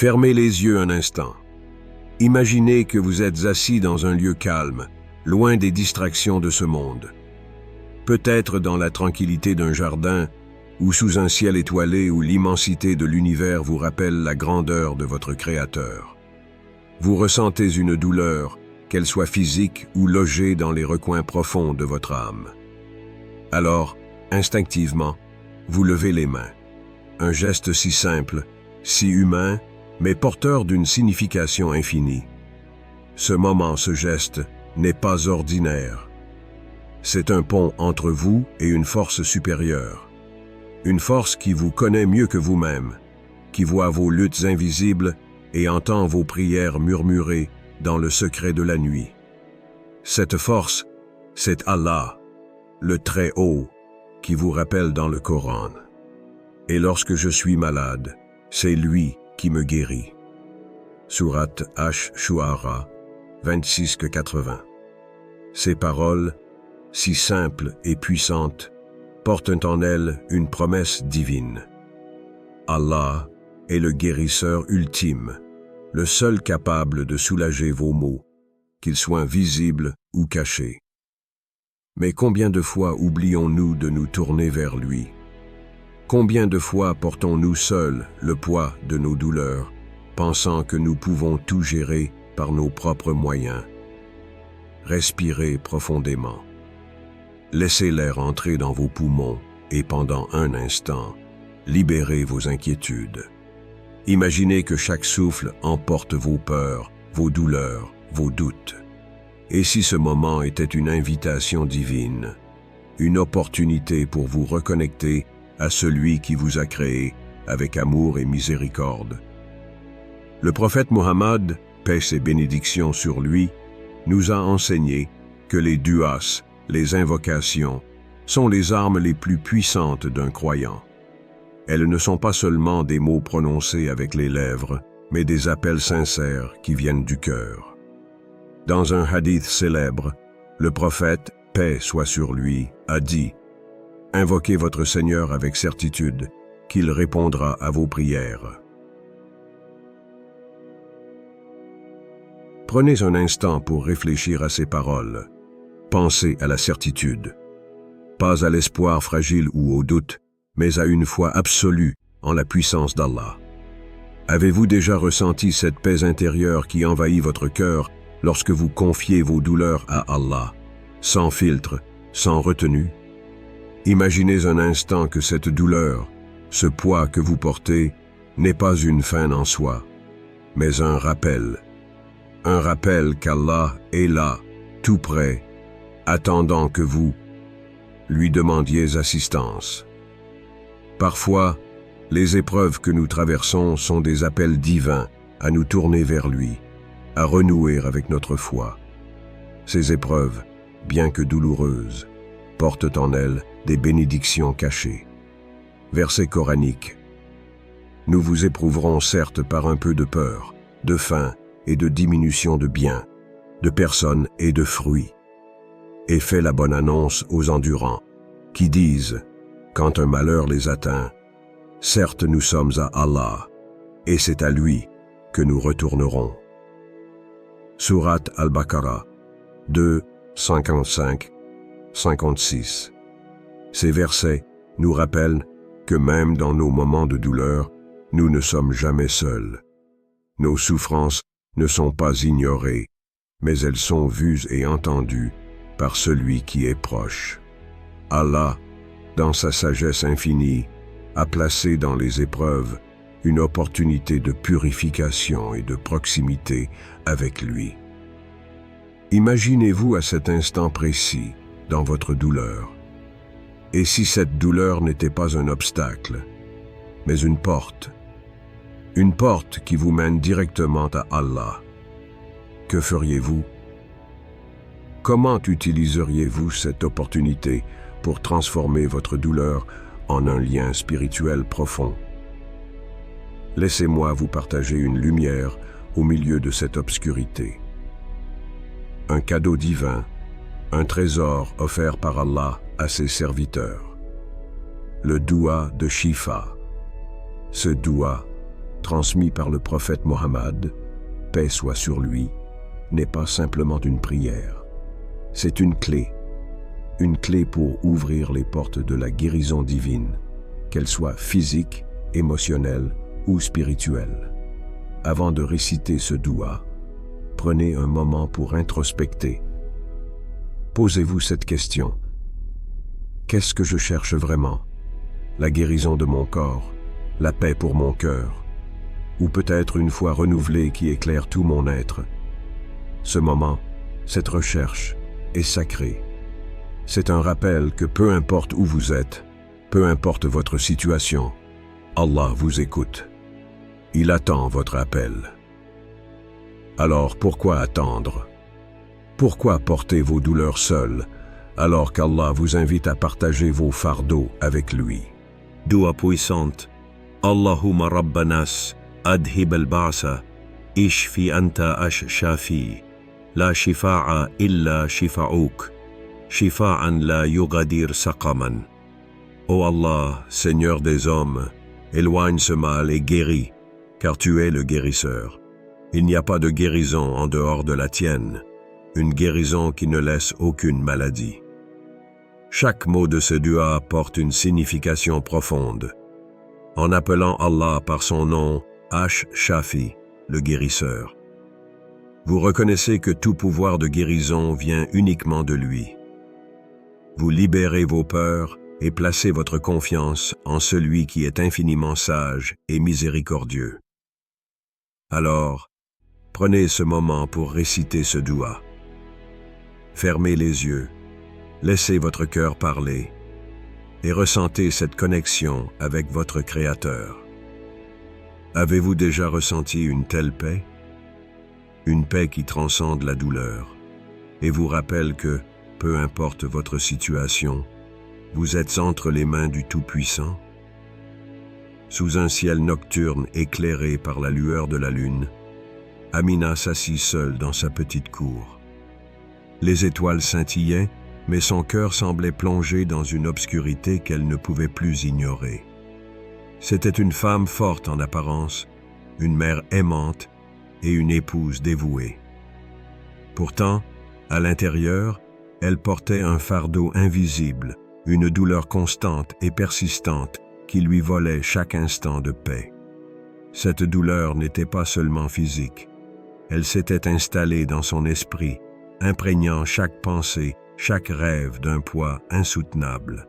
Fermez les yeux un instant. Imaginez que vous êtes assis dans un lieu calme, loin des distractions de ce monde. Peut-être dans la tranquillité d'un jardin ou sous un ciel étoilé où l'immensité de l'univers vous rappelle la grandeur de votre Créateur. Vous ressentez une douleur, qu'elle soit physique ou logée dans les recoins profonds de votre âme. Alors, instinctivement, vous levez les mains. Un geste si simple, si humain, mais porteur d'une signification infinie. Ce moment, ce geste, n'est pas ordinaire. C'est un pont entre vous et une force supérieure. Une force qui vous connaît mieux que vous-même, qui voit vos luttes invisibles et entend vos prières murmurées dans le secret de la nuit. Cette force, c'est Allah, le Très-Haut, qui vous rappelle dans le Coran. Et lorsque je suis malade, c'est lui qui me guérit. Sourate Ash-Shu'ara 26-80. Ces paroles, si simples et puissantes, portent en elles une promesse divine. Allah est le guérisseur ultime, le seul capable de soulager vos maux, qu'ils soient visibles ou cachés. Mais combien de fois oublions-nous de nous tourner vers lui? Combien de fois portons-nous seuls le poids de nos douleurs, pensant que nous pouvons tout gérer par nos propres moyens? Respirez profondément. Laissez l'air entrer dans vos poumons et pendant un instant, libérez vos inquiétudes. Imaginez que chaque souffle emporte vos peurs, vos douleurs, vos doutes. Et si ce moment était une invitation divine, une opportunité pour vous reconnecter à celui qui vous a créé avec amour et miséricorde. Le prophète Mohammed, paix et bénédictions sur lui, nous a enseigné que les du'as, les invocations, sont les armes les plus puissantes d'un croyant. Elles ne sont pas seulement des mots prononcés avec les lèvres, mais des appels sincères qui viennent du cœur. Dans un hadith célèbre, le prophète, paix soit sur lui, a dit « Invoquez votre Seigneur avec certitude, qu'il répondra à vos prières. » Prenez un instant pour réfléchir à ces paroles. Pensez à la certitude. Pas à l'espoir fragile ou au doute, mais à une foi absolue en la puissance d'Allah. Avez-vous déjà ressenti cette paix intérieure qui envahit votre cœur lorsque vous confiez vos douleurs à Allah, sans filtre, sans retenue? Imaginez un instant que cette douleur, ce poids que vous portez, n'est pas une fin en soi, mais un rappel. Un rappel qu'Allah est là, tout près, attendant que vous lui demandiez assistance. Parfois, les épreuves que nous traversons sont des appels divins à nous tourner vers lui, à renouer avec notre foi. Ces épreuves, bien que douloureuses, portent en elles des bénédictions cachées. Verset coranique. Nous vous éprouverons certes par un peu de peur, de faim et de diminution de biens, de personnes et de fruits. Et fais la bonne annonce aux endurants, qui disent, quand un malheur les atteint, certes nous sommes à Allah, et c'est à lui que nous retournerons. Sourate Al-Baqarah 2, 55, 56. Ces versets nous rappellent que même dans nos moments de douleur, nous ne sommes jamais seuls. Nos souffrances ne sont pas ignorées, mais elles sont vues et entendues par celui qui est proche. Allah, dans sa sagesse infinie, a placé dans les épreuves une opportunité de purification et de proximité avec lui. Imaginez-vous à cet instant précis, dans votre douleur. Et si cette douleur n'était pas un obstacle, mais une porte qui vous mène directement à Allah, que feriez-vous? Comment utiliseriez-vous cette opportunité pour transformer votre douleur en un lien spirituel profond? Laissez-moi vous partager une lumière au milieu de cette obscurité. Un cadeau divin, un trésor offert par Allah à ses serviteurs. Le doua de Shifa. Ce doua transmis par le prophète Mohammed, paix soit sur lui, n'est pas simplement une prière. C'est une clé pour ouvrir les portes de la guérison divine, qu'elle soit physique, émotionnelle ou spirituelle. Avant de réciter ce doua, prenez un moment pour introspecter. Posez-vous cette question. Qu'est-ce que je cherche vraiment? La guérison de mon corps, la paix pour mon cœur, ou peut-être une foi renouvelée qui éclaire tout mon être. Ce moment, cette recherche est sacrée. C'est un rappel que peu importe où vous êtes, peu importe votre situation, Allah vous écoute. Il attend votre appel. Alors pourquoi attendre? Pourquoi porter vos douleurs seuls, alors qu'Allah vous invite à partager vos fardeaux avec lui? Dua puissante. Allahumma rabbanas, adhib al-ba'sa, ishfi anta ash-shafi, la shifa'a illa shifa'uk, shifa'an la yugadir saqaman. Ô Allah, Seigneur des hommes, éloigne ce mal et guéris, car tu es le guérisseur. Il n'y a pas de guérison en dehors de la tienne, une guérison qui ne laisse aucune maladie. Chaque mot de ce dua porte une signification profonde. En appelant Allah par son nom, Ash-Shafi, le guérisseur, vous reconnaissez que tout pouvoir de guérison vient uniquement de lui. Vous libérez vos peurs et placez votre confiance en celui qui est infiniment sage et miséricordieux. Alors, prenez ce moment pour réciter ce doua. Fermez les yeux, laissez votre cœur parler et ressentez cette connexion avec votre Créateur. Avez-vous déjà ressenti une telle paix? Une paix qui transcende la douleur et vous rappelle que, peu importe votre situation, vous êtes entre les mains du Tout-Puissant? Sous un ciel nocturne éclairé par la lueur de la lune, Amina s'assit seule dans sa petite cour. Les étoiles scintillaient, mais son cœur semblait plongé dans une obscurité qu'elle ne pouvait plus ignorer. C'était une femme forte en apparence, une mère aimante et une épouse dévouée. Pourtant, à l'intérieur, elle portait un fardeau invisible, une douleur constante et persistante qui lui volait chaque instant de paix. Cette douleur n'était pas seulement physique. Elle s'était installée dans son esprit, imprégnant chaque pensée, chaque rêve d'un poids insoutenable.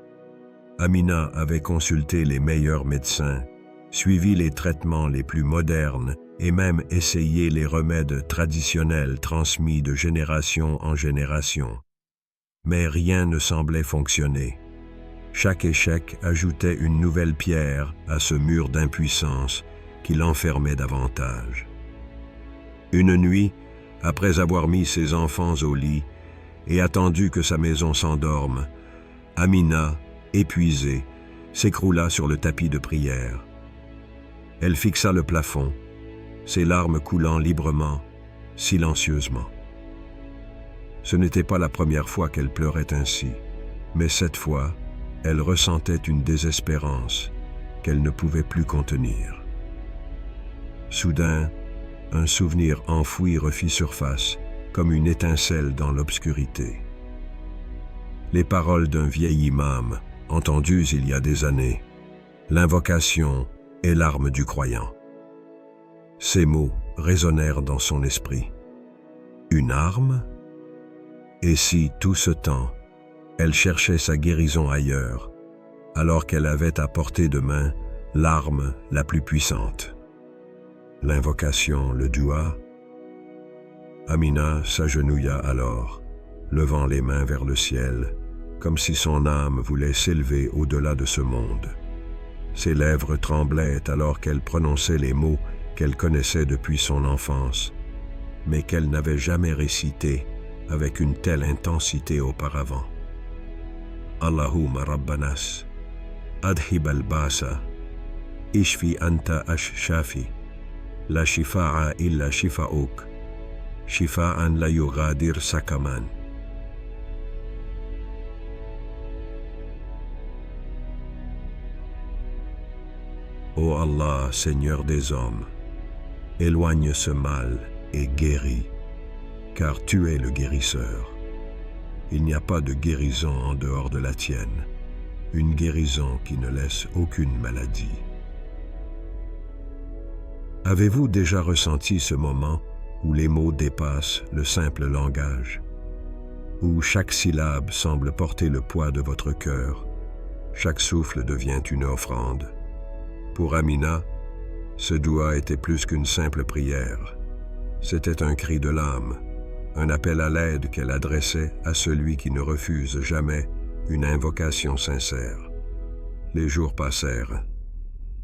Amina avait consulté les meilleurs médecins, suivi les traitements les plus modernes et même essayé les remèdes traditionnels transmis de génération en génération. Mais rien ne semblait fonctionner. Chaque échec ajoutait une nouvelle pierre à ce mur d'impuissance qui l'enfermait davantage. Une nuit, après avoir mis ses enfants au lit et attendu que sa maison s'endorme, Amina, épuisée, s'écroula sur le tapis de prière. Elle fixa le plafond, ses larmes coulant librement, silencieusement. Ce n'était pas la première fois qu'elle pleurait ainsi, mais cette fois, elle ressentait une désespérance qu'elle ne pouvait plus contenir. Soudain, un souvenir enfoui refit surface, comme une étincelle dans l'obscurité. Les paroles d'un vieil imam, entendues il y a des années, l'invocation et l'arme du croyant. Ces mots résonnèrent dans son esprit. Une arme? Et si, tout ce temps, elle cherchait sa guérison ailleurs, alors qu'elle avait à portée de main l'arme la plus puissante? L'invocation, le doua. Amina s'agenouilla alors, levant les mains vers le ciel, comme si son âme voulait s'élever au-delà de ce monde. Ses lèvres tremblaient alors qu'elle prononçait les mots qu'elle connaissait depuis son enfance, mais qu'elle n'avait jamais récités avec une telle intensité auparavant. Allahumma rabbanas, adhib al-basa, ishfi anta ash-shafi, la shifa'a illa shifa'uk, shifa'an la yugadir saqaman. Ô Allah, Seigneur des hommes, éloigne ce mal et guéris, car tu es le guérisseur. Il n'y a pas de guérison en dehors de la tienne, une guérison qui ne laisse aucune maladie. Avez-vous déjà ressenti ce moment où les mots dépassent le simple langage, où chaque syllabe semble porter le poids de votre cœur, chaque souffle devient une offrande? Pour Amina, ce doua était plus qu'une simple prière. C'était un cri de l'âme, un appel à l'aide qu'elle adressait à celui qui ne refuse jamais une invocation sincère. Les jours passèrent.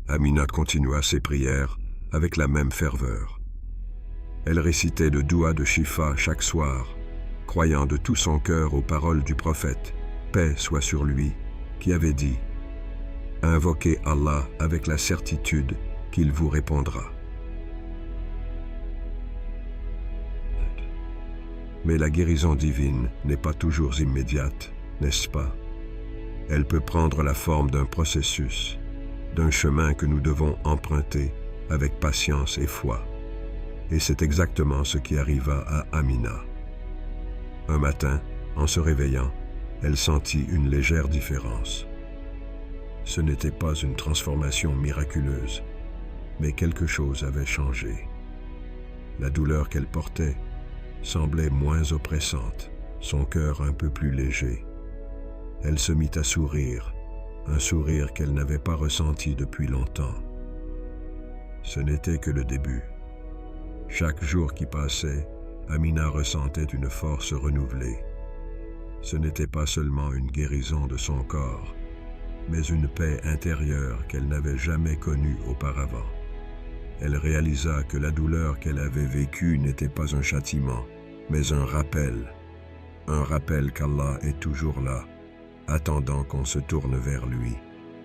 Amina continua ses prières avec la même ferveur. Elle récitait le doua de Shifa chaque soir, croyant de tout son cœur aux paroles du prophète, paix soit sur lui, qui avait dit « Invoquez Allah avec la certitude qu'il vous répondra. » Mais la guérison divine n'est pas toujours immédiate, n'est-ce pas? Elle peut prendre la forme d'un processus, d'un chemin que nous devons emprunter avec patience et foi. Et c'est exactement ce qui arriva à Amina. Un matin, en se réveillant, elle sentit une légère différence. Ce n'était pas une transformation miraculeuse, mais quelque chose avait changé. La douleur qu'elle portait semblait moins oppressante, son cœur un peu plus léger. Elle se mit à sourire, un sourire qu'elle n'avait pas ressenti depuis longtemps. Ce n'était que le début. Chaque jour qui passait, Amina ressentait une force renouvelée. Ce n'était pas seulement une guérison de son corps, mais une paix intérieure qu'elle n'avait jamais connue auparavant. Elle réalisa que la douleur qu'elle avait vécue n'était pas un châtiment, mais un rappel qu'Allah est toujours là, attendant qu'on se tourne vers lui.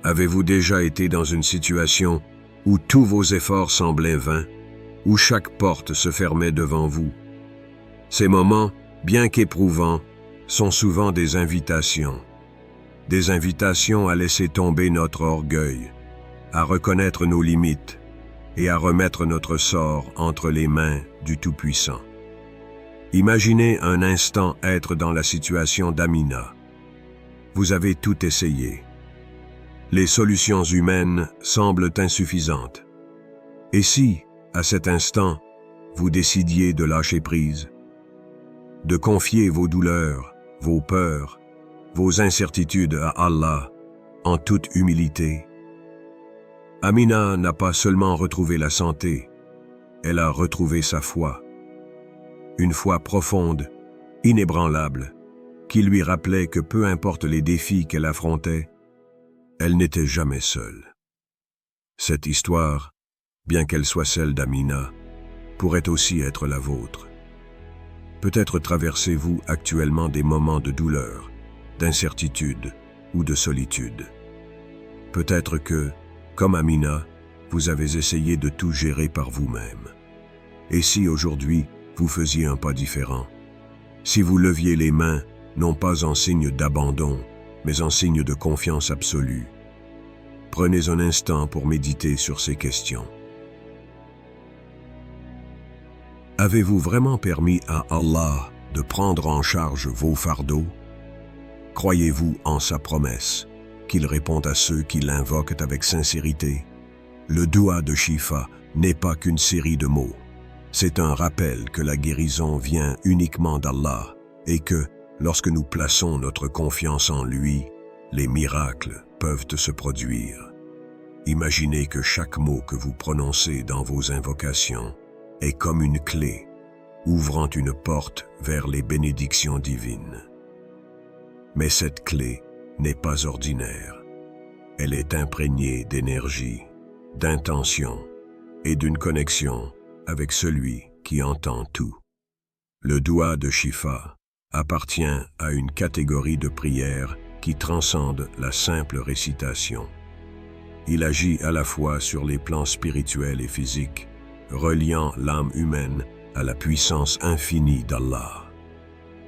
Avez-vous déjà été dans une situation où tous vos efforts semblaient vains, où chaque porte se fermait devant vous? Ces moments, bien qu'éprouvants, sont souvent des invitations à laisser tomber notre orgueil, à reconnaître nos limites et à remettre notre sort entre les mains du Tout-Puissant. Imaginez un instant être dans la situation d'Amina. Vous avez tout essayé. Les solutions humaines semblent insuffisantes. Et si, à cet instant, vous décidiez de lâcher prise, de confier vos douleurs, vos peurs, vos incertitudes à Allah, en toute humilité? Amina n'a pas seulement retrouvé la santé, elle a retrouvé sa foi. Une foi profonde, inébranlable, qui lui rappelait que peu importe les défis qu'elle affrontait, elle n'était jamais seule. Cette histoire, bien qu'elle soit celle d'Amina, pourrait aussi être la vôtre. Peut-être traversez-vous actuellement des moments de douleur, d'incertitude ou de solitude. Peut-être que, comme Amina, vous avez essayé de tout gérer par vous-même. Et si aujourd'hui, vous faisiez un pas différent? Si vous leviez les mains, non pas en signe d'abandon, mais en signe de confiance absolue? Prenez un instant pour méditer sur ces questions. Avez-vous vraiment permis à Allah de prendre en charge vos fardeaux? Croyez-vous en sa promesse, qu'il répond à ceux qui l'invoquent avec sincérité? Le doua de Shifa n'est pas qu'une série de mots. C'est un rappel que la guérison vient uniquement d'Allah et que, lorsque nous plaçons notre confiance en lui, les miracles peuvent se produire. Imaginez que chaque mot que vous prononcez dans vos invocations est comme une clé, ouvrant une porte vers les bénédictions divines. Mais cette clé n'est pas ordinaire. Elle est imprégnée d'énergie, d'intention et d'une connexion avec celui qui entend tout. Le doua de Shifa appartient à une catégorie de prières qui transcende la simple récitation. Il agit à la fois sur les plans spirituels et physiques, reliant l'âme humaine à la puissance infinie d'Allah.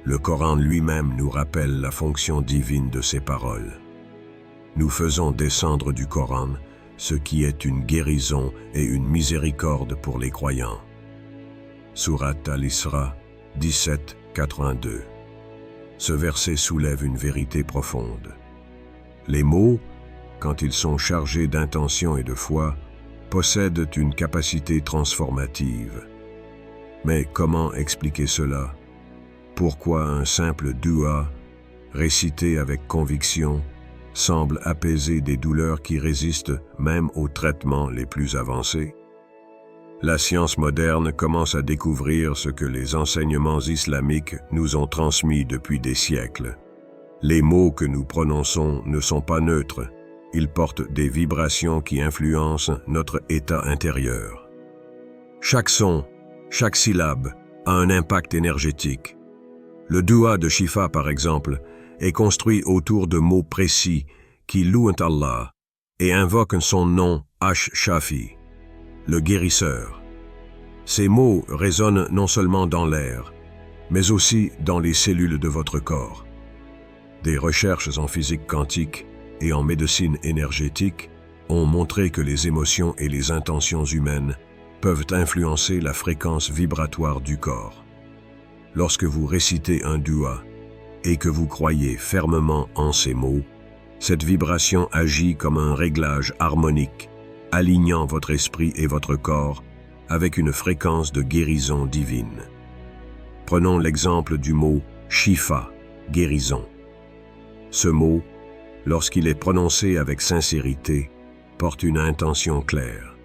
Le Coran lui-même nous rappelle la fonction divine de ces paroles. Nous faisons descendre du Coran ce qui est une guérison et une miséricorde pour les croyants. Sourate Al-Isra 17, 82. Ce verset soulève une vérité profonde. Les mots, quand ils sont chargés d'intention et de foi, possèdent une capacité transformative. Mais comment expliquer cela? Pourquoi un simple dua, récité avec conviction, semble apaiser des douleurs qui résistent même aux traitements les plus avancés? La science moderne commence à découvrir ce que les enseignements islamiques nous ont transmis depuis des siècles. Les mots que nous prononçons ne sont pas neutres, ils portent des vibrations qui influencent notre état intérieur. Chaque son, chaque syllabe a un impact énergétique. Le dua de Shifa, par exemple, est construit autour de mots précis qui louent Allah et invoquent son nom Ash-Shafi, le guérisseur. Ces mots résonnent non seulement dans l'air, mais aussi dans les cellules de votre corps. Des recherches en physique quantique et en médecine énergétique ont montré que les émotions et les intentions humaines peuvent influencer la fréquence vibratoire du corps. Lorsque vous récitez un dua et que vous croyez fermement en ces mots, cette vibration agit comme un réglage harmonique, alignant votre esprit et votre corps avec une fréquence de guérison divine. Prenons l'exemple du mot « Shifa », guérison. Ce mot, lorsqu'il est prononcé avec sincérité, porte une intention claire,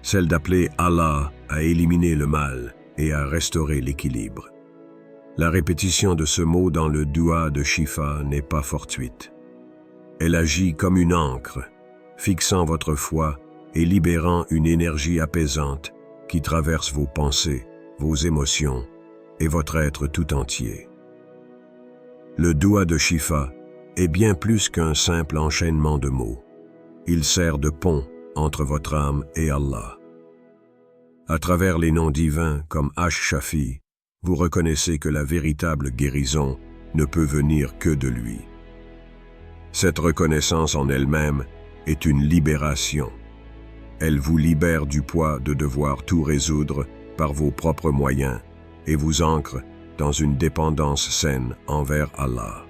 celle d'appeler Allah à éliminer le mal et à restaurer l'équilibre. La répétition de ce mot dans le dua de Shifa n'est pas fortuite. Elle agit comme une ancre, fixant votre foi et libérant une énergie apaisante qui traverse vos pensées, vos émotions et votre être tout entier. Le dua de Shifa est bien plus qu'un simple enchaînement de mots. Il sert de pont entre votre âme et Allah. À travers les noms divins comme Ash-Shafi, vous reconnaissez que la véritable guérison ne peut venir que de lui. Cette reconnaissance en elle-même est une libération. Elle vous libère du poids de devoir tout résoudre par vos propres moyens et vous ancre dans une dépendance saine envers Allah.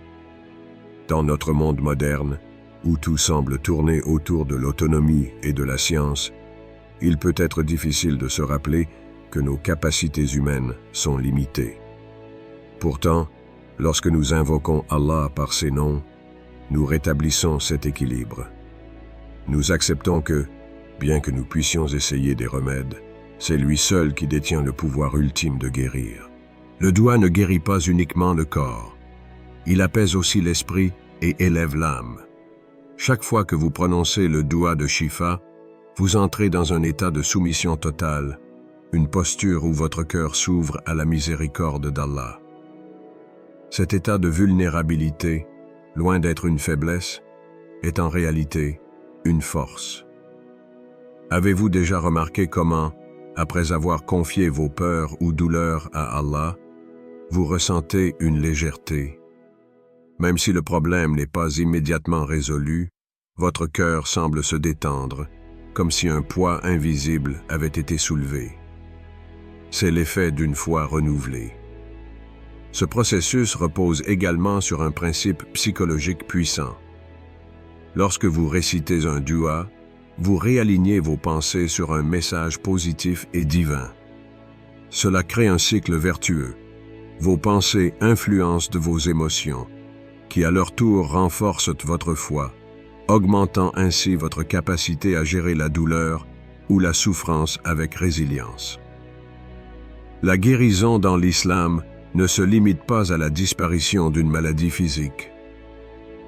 Dans notre monde moderne, où tout semble tourner autour de l'autonomie et de la science, il peut être difficile de se rappeler que nos capacités humaines sont limitées. Pourtant, lorsque nous invoquons Allah par ses noms, nous rétablissons cet équilibre. Nous acceptons que, bien que nous puissions essayer des remèdes, c'est lui seul qui détient le pouvoir ultime de guérir. Le dua ne guérit pas uniquement le corps. Il apaise aussi l'esprit et élève l'âme. Chaque fois que vous prononcez le dua de Shifa, vous entrez dans un état de soumission totale, une posture où votre cœur s'ouvre à la miséricorde d'Allah. Cet état de vulnérabilité, loin d'être une faiblesse, est en réalité une force. Avez-vous déjà remarqué comment, après avoir confié vos peurs ou douleurs à Allah, vous ressentez une légèreté? Même si le problème n'est pas immédiatement résolu, votre cœur semble se détendre, comme si un poids invisible avait été soulevé. C'est l'effet d'une foi renouvelée. Ce processus repose également sur un principe psychologique puissant. Lorsque vous récitez un dua, vous réalignez vos pensées sur un message positif et divin. Cela crée un cycle vertueux. Vos pensées influencent de vos émotions, qui à leur tour renforcent votre foi, augmentant ainsi votre capacité à gérer la douleur ou la souffrance avec résilience. La guérison dans l'islam ne se limite pas à la disparition d'une maladie physique.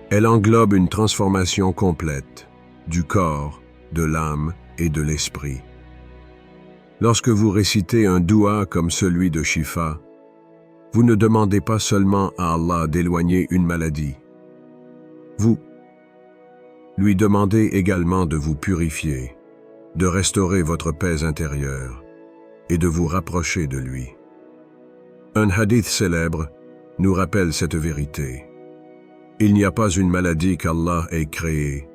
Elle englobe une transformation complète du corps, de l'âme et de l'esprit. Lorsque vous récitez un dua comme celui de Shifa, vous ne demandez pas seulement à Allah d'éloigner une maladie. Vous lui demandez également de vous purifier, de restaurer votre paix intérieure et de vous rapprocher de lui. Un hadith célèbre nous rappelle cette vérité. Il n'y a pas une maladie qu'Allah ait créée,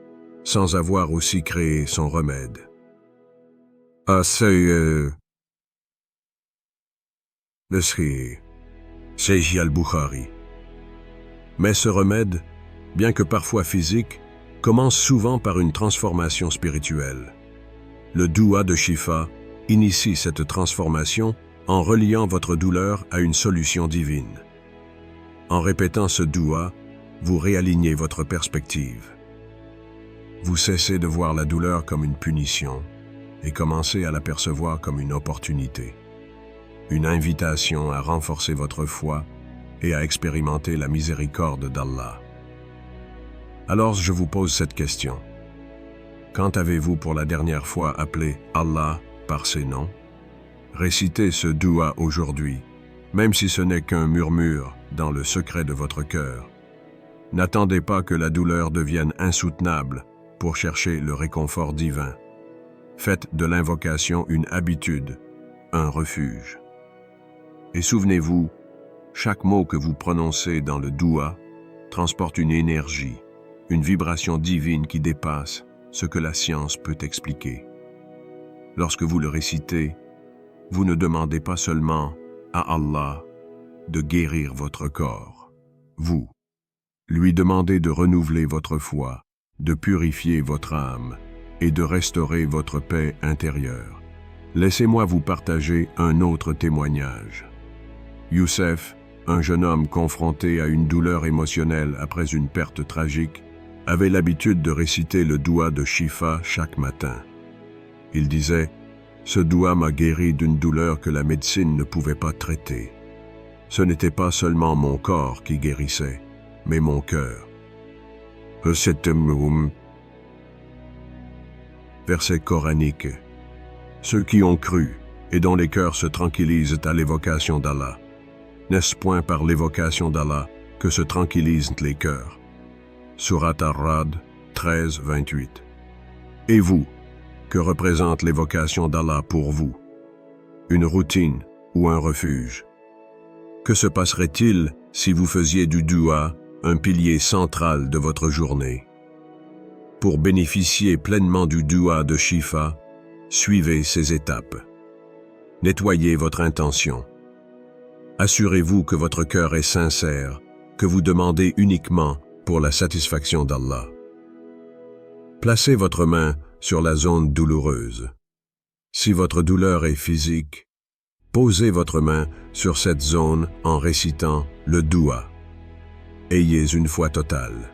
sans avoir aussi créé son remède. Ah, c'est le Sahih al-Bukhari. Mais ce remède, bien que parfois physique, commence souvent par une transformation spirituelle. Le doua de Shifa initie cette transformation en reliant votre douleur à une solution divine. En répétant ce doua, vous réalignez votre perspective. Vous cessez de voir la douleur comme une punition et commencez à la percevoir comme une opportunité. Une invitation à renforcer votre foi et à expérimenter la miséricorde d'Allah. Alors je vous pose cette question. Quand avez-vous pour la dernière fois appelé Allah par ses noms? Récitez ce doua aujourd'hui, même si ce n'est qu'un murmure dans le secret de votre cœur. N'attendez pas que la douleur devienne insoutenable pour chercher le réconfort divin. Faites de l'invocation une habitude, un refuge. Et souvenez-vous, chaque mot que vous prononcez dans le doua transporte une énergie, une vibration divine qui dépasse ce que la science peut expliquer. Lorsque vous le récitez, vous ne demandez pas seulement à Allah de guérir votre corps. Vous lui demandez de renouveler votre foi, de purifier votre âme et de restaurer votre paix intérieure. Laissez-moi vous partager un autre témoignage. Youssef, un jeune homme confronté à une douleur émotionnelle après une perte tragique, avait l'habitude de réciter le doua de Shifa chaque matin. Il disait « Ce doua m'a guéri d'une douleur que la médecine ne pouvait pas traiter. Ce n'était pas seulement mon corps qui guérissait, mais mon cœur. » Verset coranique. Ceux qui ont cru et dont les cœurs se tranquillisent à l'évocation d'Allah. N'est-ce point par l'évocation d'Allah que se tranquillisent les cœurs? Surat Ar-Ra'd 13, 28. Et vous, que représente l'évocation d'Allah pour vous? Une routine ou un refuge? Que se passerait-il si vous faisiez du doua un pilier central de votre journée? Pour bénéficier pleinement du doua de Shifa, suivez ces étapes. Nettoyez votre intention. Assurez-vous que votre cœur est sincère, que vous demandez uniquement pour la satisfaction d'Allah. Placez votre main sur la zone douloureuse. Si votre douleur est physique, posez votre main sur cette zone en récitant le doua. Ayez une foi totale.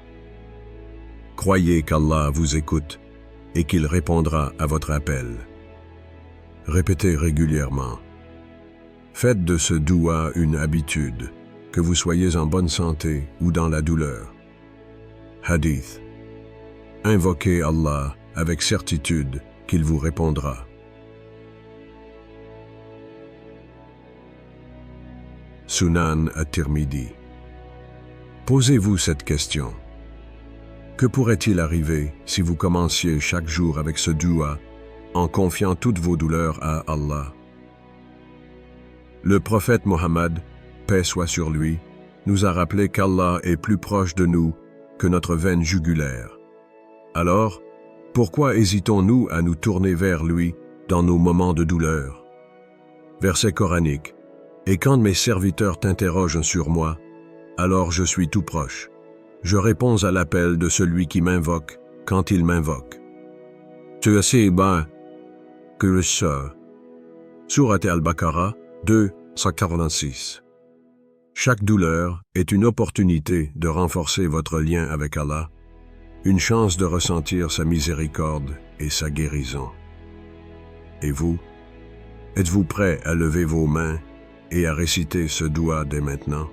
Croyez qu'Allah vous écoute et qu'il répondra à votre appel. Répétez régulièrement. Faites de ce doua une habitude, que vous soyez en bonne santé ou dans la douleur. Hadith. Invoquez Allah avec certitude qu'il vous répondra. Sunan at-Tirmidhi. Posez-vous cette question. Que pourrait-il arriver si vous commenciez chaque jour avec ce doua en confiant toutes vos douleurs à Allah? Le prophète Mohammed, paix soit sur lui, nous a rappelé qu'Allah est plus proche de nous que notre veine jugulaire. Alors, pourquoi hésitons-nous à nous tourner vers lui dans nos moments de douleur? Verset coranique. Et quand mes serviteurs t'interrogent sur moi, alors je suis tout proche. Je réponds à l'appel de celui qui m'invoque quand il m'invoque. Tu es si bien que ça. Surat al-Baqarah 2, 146. Chaque douleur est une opportunité de renforcer votre lien avec Allah, une chance de ressentir sa miséricorde et sa guérison. Et vous, êtes-vous prêt à lever vos mains et à réciter ce doua dès maintenant?